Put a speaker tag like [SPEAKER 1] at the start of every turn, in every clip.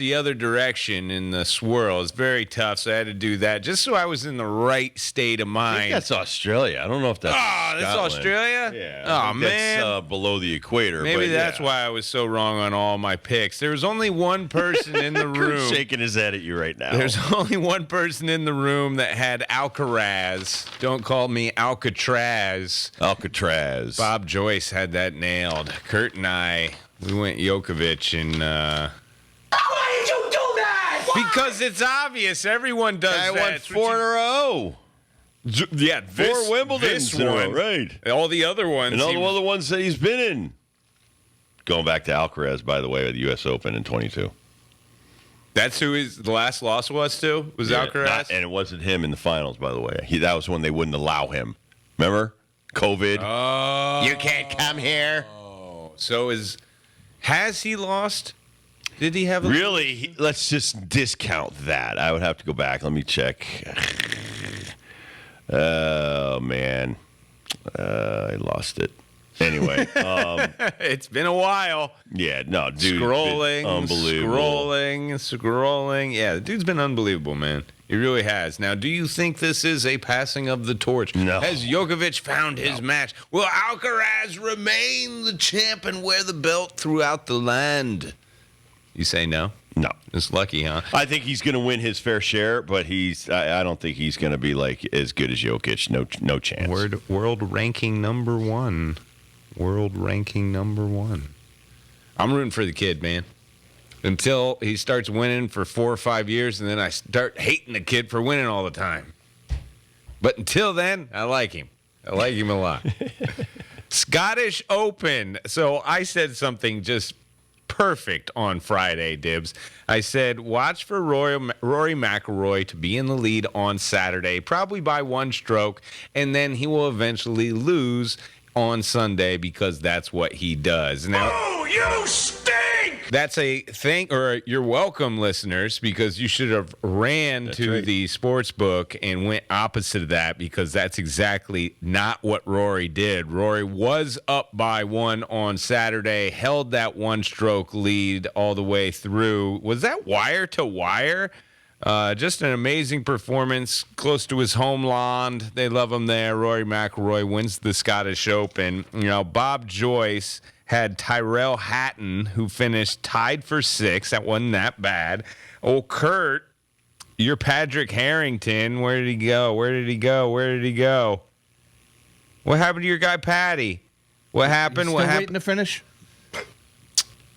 [SPEAKER 1] the other direction in the swirl. It's very tough, so I had to do that just so I was in the right state of
[SPEAKER 2] I
[SPEAKER 1] mind.
[SPEAKER 2] think that's Australia. I don't know if that's
[SPEAKER 1] that's
[SPEAKER 2] Scotland.
[SPEAKER 1] Australia?
[SPEAKER 2] Yeah.
[SPEAKER 1] Oh, man.
[SPEAKER 2] That's below the equator.
[SPEAKER 1] Maybe
[SPEAKER 2] but
[SPEAKER 1] that's why I was so wrong on all my picks. There was only one person in the
[SPEAKER 2] Kurt's
[SPEAKER 1] room.
[SPEAKER 2] shaking his head at you right now.
[SPEAKER 1] There's only one person in the room that had Alcaraz. Don't call me Alcatraz.
[SPEAKER 2] Alcatraz.
[SPEAKER 1] Bob Joyce had that nailed. Kurt and I, we went Djokovic and...
[SPEAKER 3] Why did you do that? Why?
[SPEAKER 1] Because it's obvious. Everyone does
[SPEAKER 2] I
[SPEAKER 1] that.
[SPEAKER 2] won
[SPEAKER 1] It's
[SPEAKER 2] 4 in a row.
[SPEAKER 1] Yeah,
[SPEAKER 2] 4 Wimbledons
[SPEAKER 1] this
[SPEAKER 2] in a row,
[SPEAKER 1] one,
[SPEAKER 2] right.
[SPEAKER 1] All the other ones.
[SPEAKER 2] And all the other ones that he's been in. Going back to Alcaraz, by the way, with the U.S. Open in 22.
[SPEAKER 1] That's who the last loss was to? Was Alcaraz?
[SPEAKER 2] And it wasn't him in the finals, by the way. That was when they wouldn't allow him. Remember? COVID.
[SPEAKER 1] Oh.
[SPEAKER 2] You can't come here.
[SPEAKER 1] So has he lost? Did he have a...
[SPEAKER 2] Really? Let's just discount that. I would have to go back. Let me check. Oh, man. I lost it. Anyway.
[SPEAKER 1] It's been a while.
[SPEAKER 2] Yeah, no, dude.
[SPEAKER 1] Scrolling.
[SPEAKER 2] Unbelievable.
[SPEAKER 1] Scrolling. Yeah, the dude's been unbelievable, man. He really has. Now, do you think this is a passing of the torch?
[SPEAKER 2] No.
[SPEAKER 1] Has Djokovic found his match? Will Alcaraz remain the champ and wear the belt throughout the land? You say no?
[SPEAKER 2] No.
[SPEAKER 1] It's lucky, huh?
[SPEAKER 2] I think he's going to win his fair share, but I don't think he's going to be like as good as Jokic. No chance.
[SPEAKER 1] World ranking number one. World ranking number one. I'm rooting for the kid, man. Until he starts winning for 4 or 5 years, and then I start hating the kid for winning all the time. But until then, I like him. I like him a lot. Scottish Open. So I said something just perfect on Friday, Dibs. I said, watch for Rory McIlroy to be in the lead on Saturday, probably by 1 stroke, and then he will eventually lose on Sunday because that's what he does. Now,
[SPEAKER 3] Oh, you stink!
[SPEAKER 1] that's a thing, or you're welcome, listeners, because you should have ran to the sports book and went opposite of that, because that's exactly not what Rory did. Rory was up by 1 on Saturday, held that 1-stroke lead all the way through. Was that wire to wire? Just an amazing performance, close to his home lawn. They love him there. Rory McIlroy wins the Scottish Open. You know, Bob Joyce had Tyrell Hatton, who finished tied for 6th. That wasn't that bad. Oh, Kurt, your Patrick Harrington, where did he go? Where did he go? Where did he go? What happened to your guy, Patty? What happened?
[SPEAKER 4] Still
[SPEAKER 1] What happened?
[SPEAKER 4] waiting to finish?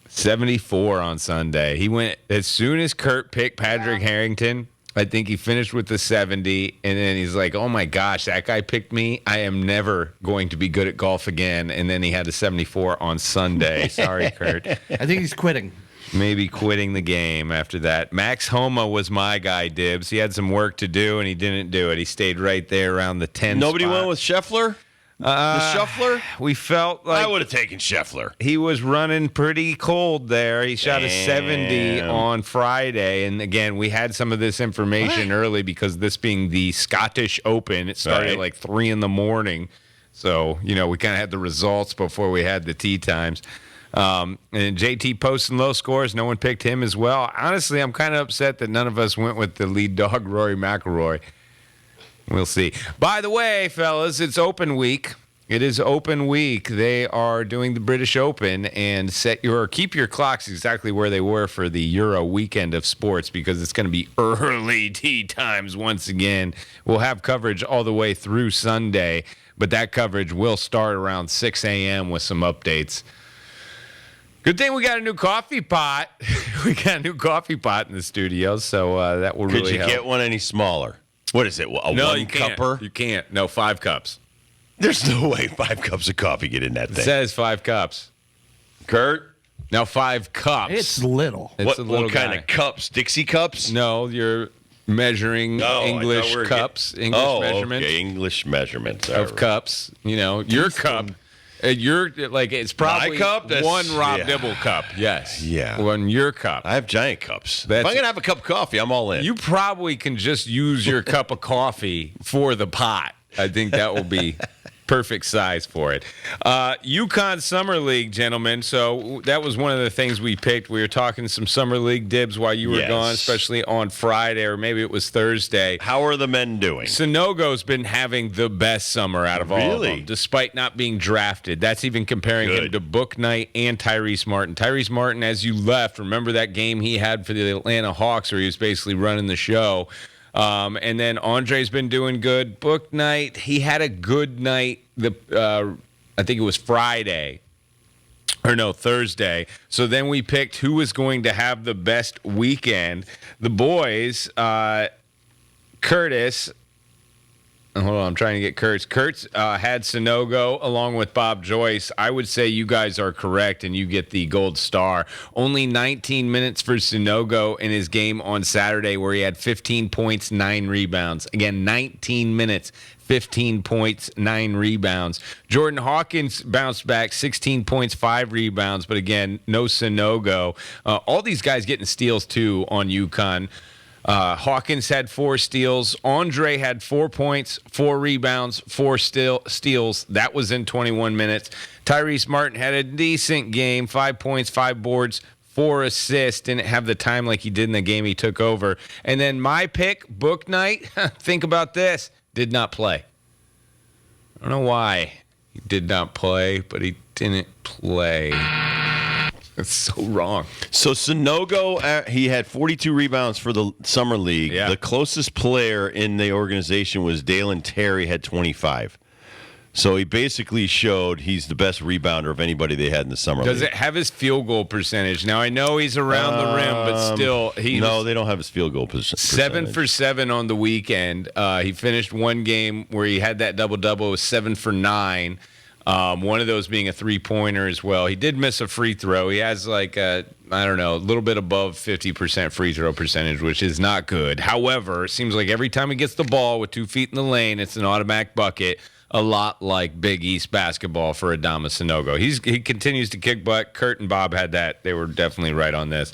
[SPEAKER 1] 74 on Sunday. He went as soon as Kurt picked Patrick Harrington. I think he finished with the 70, and then he's like, oh my gosh, that guy picked me. I am never going to be good at golf again. And then he had a 74 on Sunday. Sorry, Kurt.
[SPEAKER 4] I think he's quitting.
[SPEAKER 1] Maybe quitting the game after that. Max Homa was my guy, Dibs. He had some work to do, and he didn't do it. He stayed right there around the 10
[SPEAKER 2] Nobody
[SPEAKER 1] spot.
[SPEAKER 2] went with Scheffler? The Shuffler?
[SPEAKER 1] We felt like
[SPEAKER 2] I would have taken Scheffler.
[SPEAKER 1] he was running pretty cold there. He shot a 70
[SPEAKER 2] Damn.
[SPEAKER 1] on Friday. And again, we had some of this information early because this being the Scottish Open, it started at
[SPEAKER 2] Right.
[SPEAKER 1] like 3 in the morning. So, you know, we kind of had the results before we had the tee times. And JT posting low scores. No one picked him as well. Honestly, I'm kind of upset that none of us went with the lead dog, Rory McIlroy. We'll see. By the way, fellas, it's Open Week. It is Open Week. They are doing the British Open, and keep your clocks exactly where they were for the Euro weekend of sports, because it's going to be early tee times once again. We'll have coverage all the way through Sunday, but that coverage will start around 6 a.m. with some updates. Good thing we got a new coffee pot. We got a new coffee pot in the studio, so that will
[SPEAKER 2] Could
[SPEAKER 1] really
[SPEAKER 2] you
[SPEAKER 1] help.
[SPEAKER 2] get one any smaller? What is it? A
[SPEAKER 1] No,
[SPEAKER 2] one
[SPEAKER 1] you can't.
[SPEAKER 2] cupper?
[SPEAKER 1] You can't. No, 5 cups.
[SPEAKER 2] There's no way 5 cups of coffee get in that
[SPEAKER 1] It
[SPEAKER 2] thing.
[SPEAKER 1] says 5 cups.
[SPEAKER 2] Kurt,
[SPEAKER 1] Now 5 cups.
[SPEAKER 4] It's little.
[SPEAKER 1] It's a little
[SPEAKER 2] what kind
[SPEAKER 1] guy.
[SPEAKER 2] of cups? Dixie cups?
[SPEAKER 1] No, you're measuring
[SPEAKER 2] Oh, I thought
[SPEAKER 1] English
[SPEAKER 2] we were
[SPEAKER 1] cups,
[SPEAKER 2] getting-
[SPEAKER 1] English measurements
[SPEAKER 2] okay. English measurements
[SPEAKER 1] of
[SPEAKER 2] All right.
[SPEAKER 1] cups. You know, your cup. You're like it's probably
[SPEAKER 2] cup? That's-
[SPEAKER 1] 1 Rob
[SPEAKER 2] yeah.
[SPEAKER 1] Dibble cup. Yes.
[SPEAKER 2] Yeah.
[SPEAKER 1] 1 your cup.
[SPEAKER 2] I have giant cups.
[SPEAKER 1] That's-
[SPEAKER 2] if I'm gonna have a cup of coffee, I'm all in.
[SPEAKER 1] You probably can just use your cup of coffee for the pot. I think that will be perfect size for it. UConn Summer League, gentlemen. So that was one of the things we picked. We were talking some Summer League dibs while you were gone, especially on Friday, or maybe it was Thursday.
[SPEAKER 2] How are the men doing?
[SPEAKER 1] Sunogo's been having the best summer out of all of them, despite not being drafted. That's even comparing him to Book Knight and Tyrese Martin. Tyrese Martin, as you left, remember that game he had for the Atlanta Hawks where he was basically running the show. And then Andre's been doing good. Book Knight, he had a good night. I think it was Thursday. So then we picked who was going to have the best weekend. The boys, Curtis. Hold on, I'm trying to get Kurtz. Kurtz had Sunogo along with Bob Joyce. I would say you guys are correct, and you get the gold star. Only 19 minutes for Sunogo in his game on Saturday where he had 15 points, 9 rebounds. Again, 19 minutes, 15 points, 9 rebounds. Jordan Hawkins bounced back, 16 points, 5 rebounds. But again, no Sunogo. All these guys getting steals, too, on UConn. Hawkins had 4 steals. Andre had 4 points, 4 rebounds, 4 steals. That was in 21 minutes. Tyrese Martin had a decent game, 5 points, 5 boards, 4 assists. Didn't have the time like he did in the game he took over. And then my pick, Book Knight, think about this, did not play. I don't know why he did not play, but he didn't play. That's so wrong.
[SPEAKER 2] So Sunogo, he had 42 rebounds for the Summer League.
[SPEAKER 1] Yeah.
[SPEAKER 2] The closest player in the organization was Dalen Terry, had 25. So he basically showed he's the best rebounder of anybody they had in the Summer League.
[SPEAKER 1] Does it have his field goal percentage? Now, I know he's around the rim, but still.
[SPEAKER 2] No, they don't have his field goal percentage.
[SPEAKER 1] 7 for 7 on the weekend. He finished one game where he had that double-double. It was 7 for 9. One of those being a three-pointer as well. He did miss a free throw. He has a little bit above 50% free throw percentage, which is not good. However, it seems like every time he gets the ball with 2 feet in the lane, it's an automatic bucket, a lot like Big East basketball for Adama Sunogo. He continues to kick butt. Kurt and Bob had that. They were definitely right on this.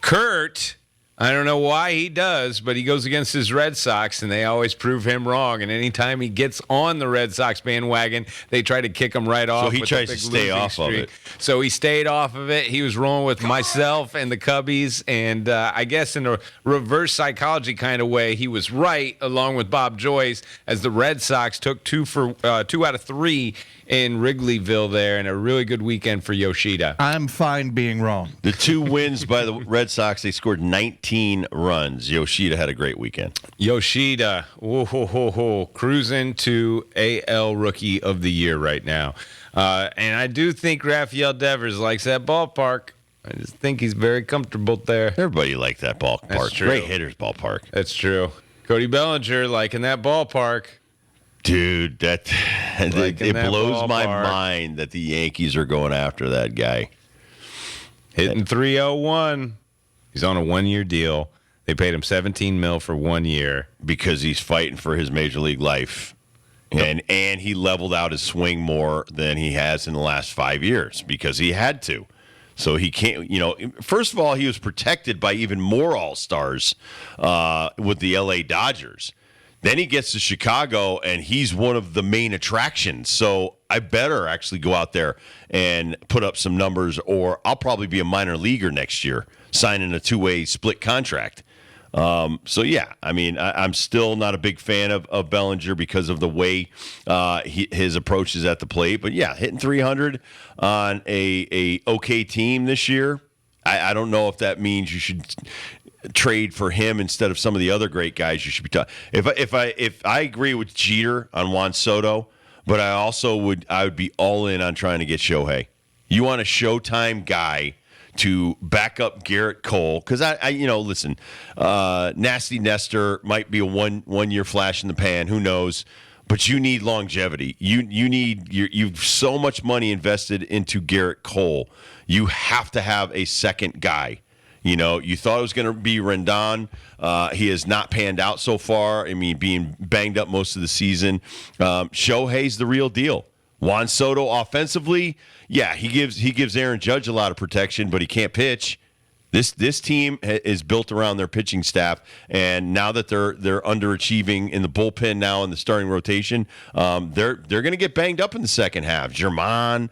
[SPEAKER 1] Kurt, I don't know why he does, but he goes against his Red Sox, and they always prove him wrong. And anytime he gets on the Red Sox bandwagon, they try to kick him right off.
[SPEAKER 2] So he tries to stay off of it.
[SPEAKER 1] So he stayed off of it. He was rolling with myself and the Cubbies, and I guess in a reverse psychology kind of way, he was right, along with Bob Joyce, as the Red Sox took 2 out of 3 in Wrigleyville there, and a really good weekend for Yoshida.
[SPEAKER 4] I'm fine being wrong.
[SPEAKER 2] The 2 wins by the Red Sox, they scored 19 runs. Yoshida had a great weekend.
[SPEAKER 1] Yoshida, cruising to AL Rookie of the Year right now. And I do think Rafael Devers likes that ballpark. I just think he's very comfortable there.
[SPEAKER 2] Everybody liked that ballpark.
[SPEAKER 1] That's true.
[SPEAKER 2] Great hitters ballpark.
[SPEAKER 1] That's true. Cody Bellinger liking that ballpark.
[SPEAKER 2] Dude, it blows my mind that the Yankees are going after that guy.
[SPEAKER 1] Hitting 301. He's on a 1-year deal. They paid him $17 million for 1 year.
[SPEAKER 2] Because he's fighting for his major league life. And he leveled out his swing more than he has in the last 5 years because he had to. So he can't, first of all, he was protected by even more all-stars with the L.A. Dodgers. Then he gets to Chicago, and he's one of the main attractions. So I better actually go out there and put up some numbers, or I'll probably be a minor leaguer next year, signing a 2-way split contract. I'm still not a big fan of Bellinger because of the way his approach is at the plate. But, yeah, hitting 300 on a okay team this year, I don't know if that means you should trade for him instead of some of the other great guys you should be talking. If I agree with Jeter on Juan Soto, but I would be all in on trying to get Shohei. You want a Showtime guy to back up Garrett Cole, because listen, Nasty Nestor might be a one year flash in the pan, who knows, but you need longevity. You've so much money invested into Garrett Cole. You have to have a second guy. You thought it was going to be Rendon. He has not panned out so far. I mean, being banged up most of the season. Shohei's the real deal. Juan Soto offensively, yeah, he gives Aaron Judge a lot of protection, but he can't pitch. This team is built around their pitching staff, and now that they're underachieving in the bullpen now in the starting rotation, they're going to get banged up in the second half. Germán,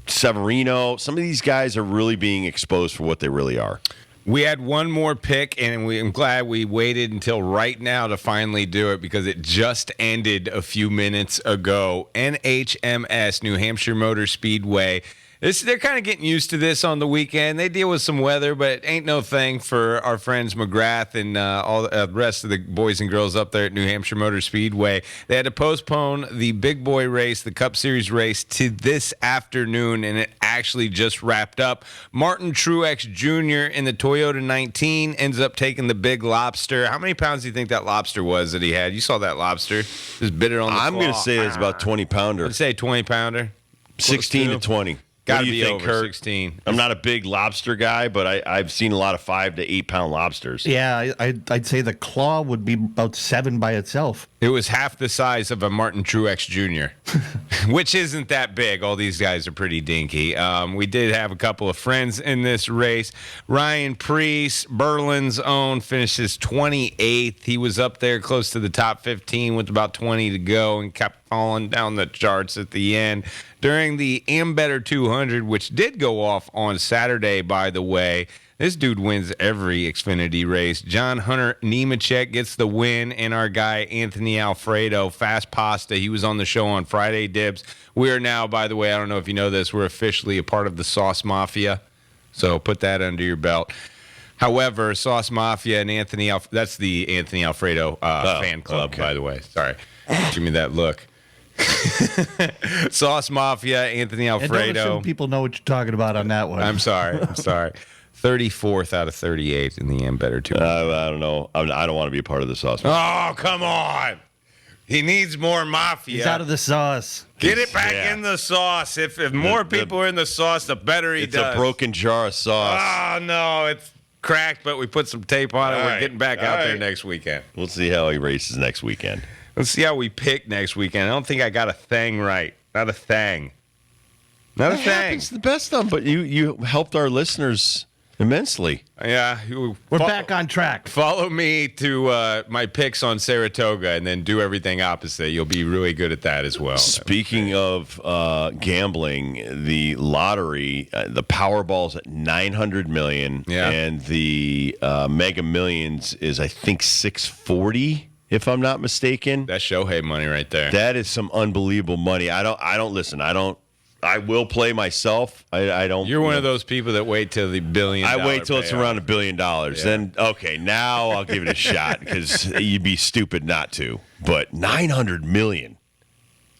[SPEAKER 2] Severino, some of these guys are really being exposed for what they really are.
[SPEAKER 1] We had one more pick, and I'm glad we waited until right now to finally do it because it just ended a few minutes ago. NHMS, New Hampshire Motor Speedway. They're kind of getting used to this on the weekend. They deal with some weather, but it ain't no thing for our friends McGrath and all the rest of the boys and girls up there at New Hampshire Motor Speedway. They had to postpone the big boy race, the Cup Series race, to this afternoon, and it actually just wrapped up. Martin Truex Jr. in the Toyota 19 ends up taking the big lobster. How many pounds do you think that lobster was that he had? You saw that lobster. Just bit it on the claw.
[SPEAKER 2] I'm going to say it's about 20-pounder.
[SPEAKER 1] I'd say 20-pounder.
[SPEAKER 2] 16 to 20.
[SPEAKER 1] Got to
[SPEAKER 2] do
[SPEAKER 1] be
[SPEAKER 2] you think,
[SPEAKER 1] over
[SPEAKER 2] Kurt?
[SPEAKER 1] 16.
[SPEAKER 2] I'm not a big lobster guy, but I've seen a lot of 5 to 8 pound lobsters.
[SPEAKER 4] Yeah, I'd say the claw would be about 7 by itself.
[SPEAKER 1] It was half the size of a Martin Truex Jr., which isn't that big. All these guys are pretty dinky. We did have a couple of friends in this race. Ryan Preece, Berlin's own, finishes 28th. He was up there close to the top 15 with about 20 to go and kept falling down the charts at the end. During the Ambetter 200, which did go off on Saturday, by the way, this dude wins every Xfinity race. John Hunter Nemechek gets the win, and our guy Anthony Alfredo, Fast Pasta, he was on the show on Friday Dibs. We are now, by the way, I don't know if you know this, we're officially a part of the Sauce Mafia, so put that under your belt. However, Sauce Mafia and Anthony that's the Anthony Alfredo fan club,
[SPEAKER 2] okay.
[SPEAKER 1] by the way. Sorry. Give me that look. Sauce Mafia, Anthony
[SPEAKER 4] And don't
[SPEAKER 1] Alfredo.
[SPEAKER 4] assume people know what you're talking about on that one.
[SPEAKER 1] I'm sorry. 34th out of 38 in the Ambetter 2.
[SPEAKER 2] I don't know. I don't want to be a part of the sauce.
[SPEAKER 1] Oh, come on. He needs more Mafia.
[SPEAKER 4] He's out of the sauce.
[SPEAKER 1] Get it back
[SPEAKER 2] Yeah.
[SPEAKER 1] in the sauce. If more people are in the sauce, the better he
[SPEAKER 2] It's
[SPEAKER 1] does.
[SPEAKER 2] a broken jar of sauce.
[SPEAKER 1] Oh, no. It's cracked, but we put some tape on it.
[SPEAKER 2] All
[SPEAKER 1] We're
[SPEAKER 2] right.
[SPEAKER 1] getting back
[SPEAKER 2] All
[SPEAKER 1] out there
[SPEAKER 2] right.
[SPEAKER 1] next weekend.
[SPEAKER 2] We'll see how he races next weekend.
[SPEAKER 1] Let's see how we pick next weekend. I don't think I got a thing right. Not a thing. Not a
[SPEAKER 2] That
[SPEAKER 1] thing.
[SPEAKER 2] happens to the best of them, but you helped our listeners immensely.
[SPEAKER 1] Yeah.
[SPEAKER 4] We're back on track.
[SPEAKER 1] Follow me to my picks on Saratoga and then do everything opposite. You'll be really good at that as well.
[SPEAKER 2] Speaking of gambling, the lottery, the Powerball's at $900 million,
[SPEAKER 1] Yeah.
[SPEAKER 2] and the Mega Millions is, I think, $640, if I'm not mistaken.
[SPEAKER 1] That's Shohei money right there.
[SPEAKER 2] That is some unbelievable money. I don't listen. I will play myself. I don't.
[SPEAKER 1] You're one of those people that wait till the $1 billion.
[SPEAKER 2] I wait till it's
[SPEAKER 1] payoff.
[SPEAKER 2] around $1 billion.
[SPEAKER 1] Yeah.
[SPEAKER 2] Then, okay, now I'll give it a shot because you'd be stupid not to. But $900 million.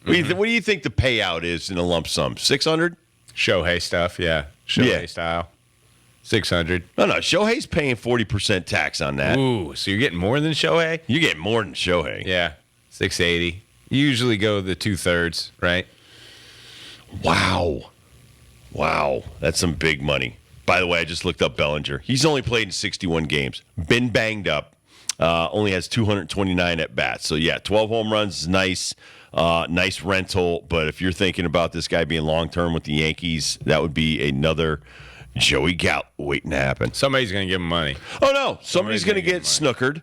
[SPEAKER 2] What do you think the payout is in a lump sum? 600?
[SPEAKER 1] Shohei stuff, yeah. Shohei
[SPEAKER 2] Yeah.
[SPEAKER 1] style. 600.
[SPEAKER 2] No. Shohei's paying 40% tax on that.
[SPEAKER 1] Ooh, so you're getting more than Shohei?
[SPEAKER 2] You get more than Shohei.
[SPEAKER 1] Yeah, 680. You usually go the 2/3, right?
[SPEAKER 2] Wow. That's some big money. By the way, I just looked up Bellinger. He's only played in 61 games. Been banged up. Only has 229 at bats. So, yeah, 12 home runs is nice. Nice rental. But if you're thinking about this guy being long-term with the Yankees, that would be another Joey Gallo waiting to happen.
[SPEAKER 1] Somebody's going to give him money.
[SPEAKER 2] Oh, no. Somebody's going to
[SPEAKER 1] gonna
[SPEAKER 2] get
[SPEAKER 1] give him
[SPEAKER 2] snookered.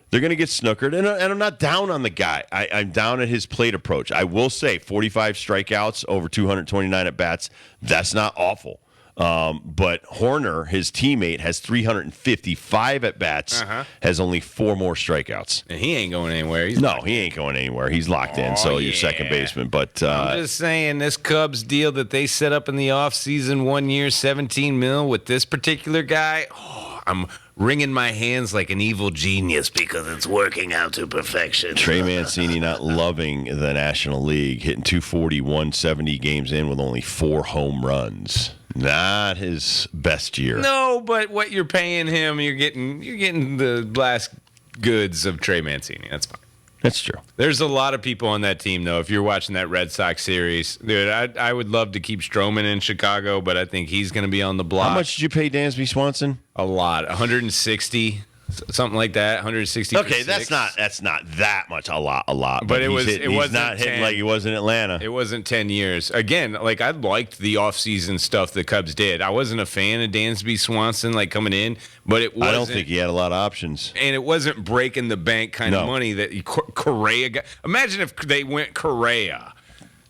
[SPEAKER 2] They're going to get snookered. And I'm not down on the guy. I'm down at his plate approach. I will say 45 strikeouts over 229 at bats. That's not awful. But Horner, his teammate, has 355 at bats, has only 4 more strikeouts.
[SPEAKER 1] And he ain't going anywhere. He
[SPEAKER 2] ain't going anywhere. He's locked in, so you're second
[SPEAKER 1] yeah.
[SPEAKER 2] baseman. But
[SPEAKER 1] I'm just saying, this Cubs deal that they set up in the offseason, 1 year, $17 million with this particular guy, I'm wringing my hands like an evil genius because it's working out to perfection.
[SPEAKER 2] Trey Mancini not loving the National League, hitting 240, 170 games in with only 4 home runs. Not his best year.
[SPEAKER 1] No, but what you're paying him, you're getting the last goods of Trey Mancini. That's fine.
[SPEAKER 2] That's true.
[SPEAKER 1] There's a lot of people on that team, though. If you're watching that Red Sox series, dude, I would love to keep Stroman in Chicago, but I think he's going to be on the block.
[SPEAKER 2] How much did you pay Dansby Swanson?
[SPEAKER 1] A lot. 160. something like that. 160.
[SPEAKER 2] Okay, that's not that much. A lot.
[SPEAKER 1] But it
[SPEAKER 2] he's
[SPEAKER 1] wasn't
[SPEAKER 2] not hitting
[SPEAKER 1] 10.
[SPEAKER 2] like he was in Atlanta.
[SPEAKER 1] It wasn't 10 years. Again, like I liked the offseason stuff the Cubs did. I wasn't a fan of Dansby Swanson like coming in, but it wasn't.
[SPEAKER 2] I don't think he had a lot of options.
[SPEAKER 1] And it wasn't breaking the bank kind of money that Correa got. Imagine if they went Correa.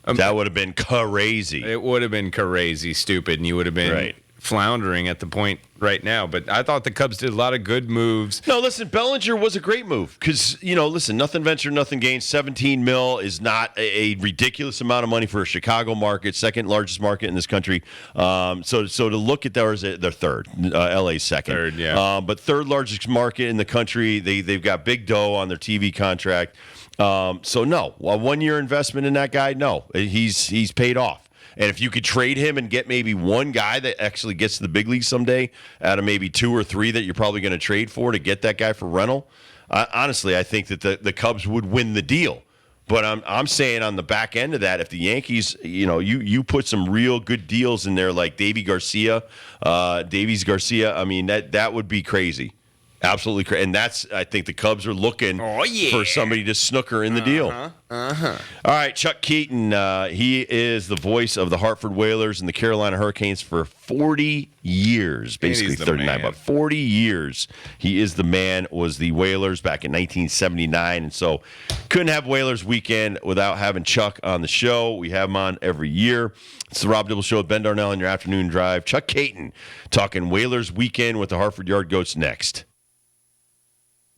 [SPEAKER 2] That would have been crazy.
[SPEAKER 1] It would have been crazy, stupid, and you would have been floundering at the point right now. But I thought the Cubs did a lot of good moves.
[SPEAKER 2] No, listen, Bellinger was a great move because, listen, nothing ventured, nothing gained. 17 mil is not a ridiculous amount of money for a Chicago market, second largest market in this country. So to look at they're third, LA's second.
[SPEAKER 1] Third, yeah.
[SPEAKER 2] But third largest market in the country. They've got big dough on their TV contract. So no, a 1 year investment in that guy, no, he's paid off. And if you could trade him and get maybe one guy that actually gets to the big leagues someday out of maybe 2 or 3 that you're probably going to trade for to get that guy for rental, honestly, I think that the Cubs would win the deal. But I'm saying on the back end of that, if the Yankees, you put some real good deals in there like Davies Garcia, I mean, that would be crazy. Absolutely crazy. And I think the Cubs are looking for somebody to snooker in the deal. All right, Chuck Keaton, he is the voice of the Hartford Whalers and the Carolina Hurricanes for 40 years, basically 39, but 40 years. He is the man, was the Whalers back in 1979. And so couldn't have Whalers weekend without having Chuck on the show. We have him on every year. It's the Rob Dibble Show with Ben Darnell on your afternoon drive. Chuck Keaton talking Whalers weekend with the Hartford Yard Goats next.